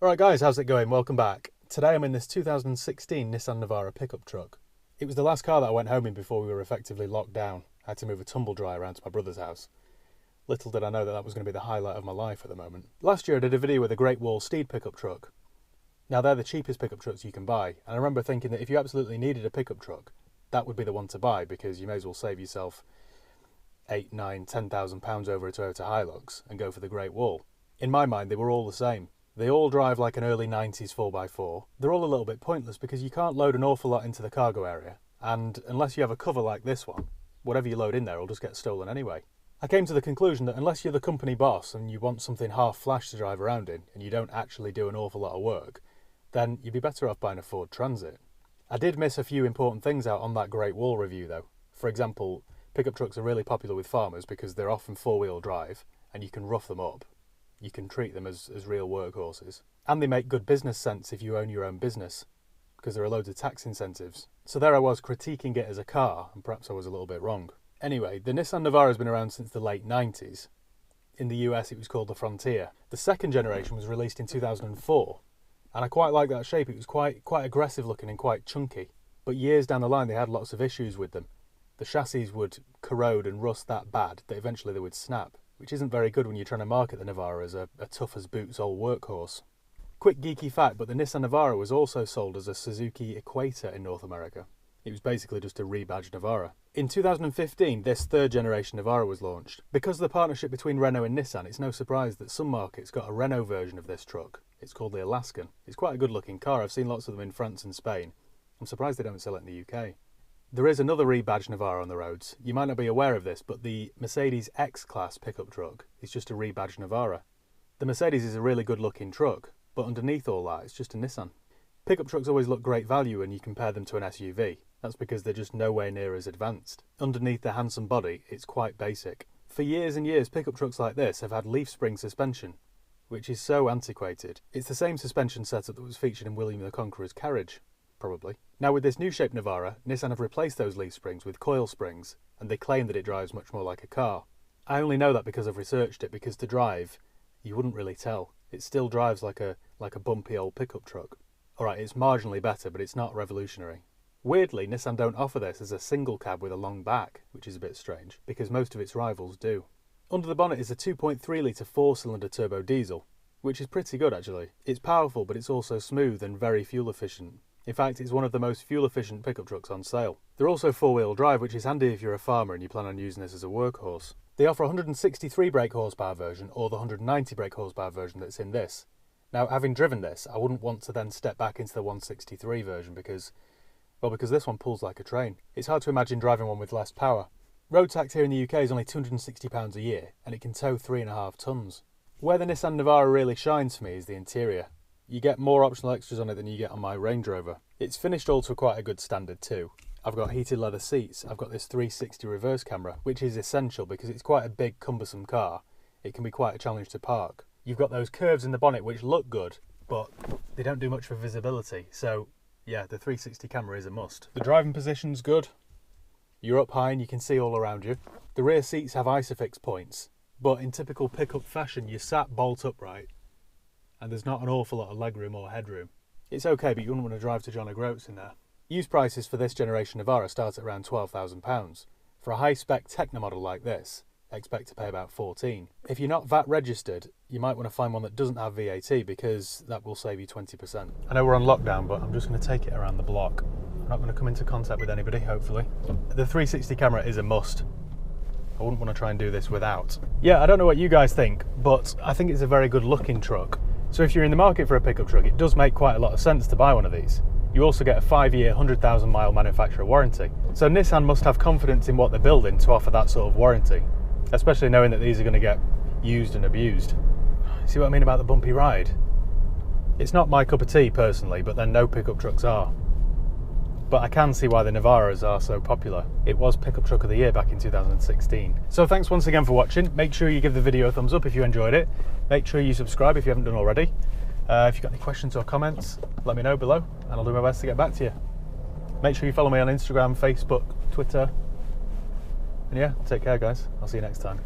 Alright guys, how's it going? Welcome back. Today I'm in this 2016 Nissan Navara pickup truck. It was the last car that I went home in before we were effectively locked down. I had to move a tumble dryer around to my brother's house. Little did I know that that was going to be the highlight of my life at the moment. Last year I did a video with a Great Wall Steed pickup truck. Now they're the cheapest pickup trucks you can buy, and I remember thinking that if you absolutely needed a pickup truck, that would be the one to buy because you may as well save yourself £8,000, £9,000, £10,000 over a Toyota Hilux and go for the Great Wall. In my mind they were all the same. They all drive like an early 90s 4x4. They're all a little bit pointless because you can't load an awful lot into the cargo area, and unless you have a cover like this one, whatever you load in there will just get stolen anyway. I came to the conclusion that unless you're the company boss and you want something half flash to drive around in and you don't actually do an awful lot of work, then you'd be better off buying a Ford Transit. I did miss a few important things out on that Great Wall review though. For example, pickup trucks are really popular with farmers because they're often four-wheel drive and you can rough them up. You can treat them as real workhorses. And they make good business sense if you own your own business, because there are loads of tax incentives. So there I was critiquing it as a car, and perhaps I was a little bit wrong. Anyway, the Nissan Navara has been around since the late 90s. In the US it was called the Frontier. The second generation was released in 2004, and I quite like that shape. It was quite aggressive looking and quite chunky. But years down the line they had lots of issues with them. The chassis would corrode and rust that bad that eventually they would snap, which isn't very good when you're trying to market the Navara as a tough-as-boots old workhorse. Quick geeky fact, but the Nissan Navara was also sold as a Suzuki Equator in North America. It was basically just a rebadged Navara. In 2015, this third generation Navara was launched. Because of the partnership between Renault and Nissan, it's no surprise that some markets got a Renault version of this truck. It's called the Alaskan. It's quite a good-looking car. I've seen lots of them in France and Spain. I'm surprised they don't sell it in the UK. There is another rebadged Navara on the roads. You might not be aware of this, but the Mercedes X-Class pickup truck is just a rebadged Navara. The Mercedes is a really good looking truck, but underneath all that it's just a Nissan. Pickup trucks always look great value when you compare them to an SUV. That's because they're just nowhere near as advanced. Underneath the handsome body, it's quite basic. For years and years, pickup trucks like this have had leaf spring suspension, which is so antiquated. It's the same suspension setup that was featured in William the Conqueror's carriage. Probably. Now with this new shape Navara, Nissan have replaced those leaf springs with coil springs, and they claim that it drives much more like a car. I only know that because I've researched it, because to drive, you wouldn't really tell. It still drives like a bumpy old pickup truck. Alright, it's marginally better, but it's not revolutionary. Weirdly, Nissan don't offer this as a single cab with a long back, which is a bit strange, because most of its rivals do. Under the bonnet is a 2.3 litre 4-cylinder turbo diesel, which is pretty good actually. It's powerful, but it's also smooth and very fuel efficient. In fact, it's one of the most fuel-efficient pickup trucks on sale. They're also four-wheel drive, which is handy if you're a farmer and you plan on using this as a workhorse. They offer a 163 brake horsepower version or the 190 brake horsepower version that's in this. Now, having driven this, I wouldn't want to then step back into the 163 version because this one pulls like a train. It's hard to imagine driving one with less power. Road tax here in the UK is only £260 a year, and it can tow 3.5 tonnes. Where the Nissan Navara really shines for me is the interior. You get more optional extras on it than you get on my Range Rover. It's finished all to quite a good standard too. I've got heated leather seats, I've got this 360 reverse camera, which is essential because it's quite a big cumbersome car. It can be quite a challenge to park. You've got those curves in the bonnet which look good, but they don't do much for visibility, so yeah, the 360 camera is a must. The driving position's good. You're up high and you can see all around you. The rear seats have ISOFIX points, but in typical pickup fashion you're sat bolt upright, and there's not an awful lot of legroom or headroom. It's okay, but you wouldn't want to drive to John O'Groats in there. Used prices for this generation Navara start at around £12,000. For a high-spec Techno model like this, expect to pay about 14. If you're not VAT registered, you might want to find one that doesn't have VAT because that will save you 20%. I know we're on lockdown, but I'm just going to take it around the block. I'm not going to come into contact with anybody, hopefully. The 360 camera is a must. I wouldn't want to try and do this without. Yeah, I don't know what you guys think, but I think it's a very good looking truck. So if you're in the market for a pickup truck, it does make quite a lot of sense to buy one of these. You also get a 5-year, 100,000 mile manufacturer warranty. So Nissan must have confidence in what they're building to offer that sort of warranty, especially knowing that these are going to get used and abused. See what I mean about the bumpy ride? It's not my cup of tea personally, but then no pickup trucks are. But I can see why the Navaras are so popular. It was Pickup Truck of the Year back in 2016. So thanks once again for watching. Make sure you give the video a thumbs up if you enjoyed it. Make sure you subscribe if you haven't done already. If you've got any questions or comments, let me know below and I'll do my best to get back to you. Make sure you follow me on Instagram, Facebook, Twitter. And yeah, take care guys. I'll see you next time.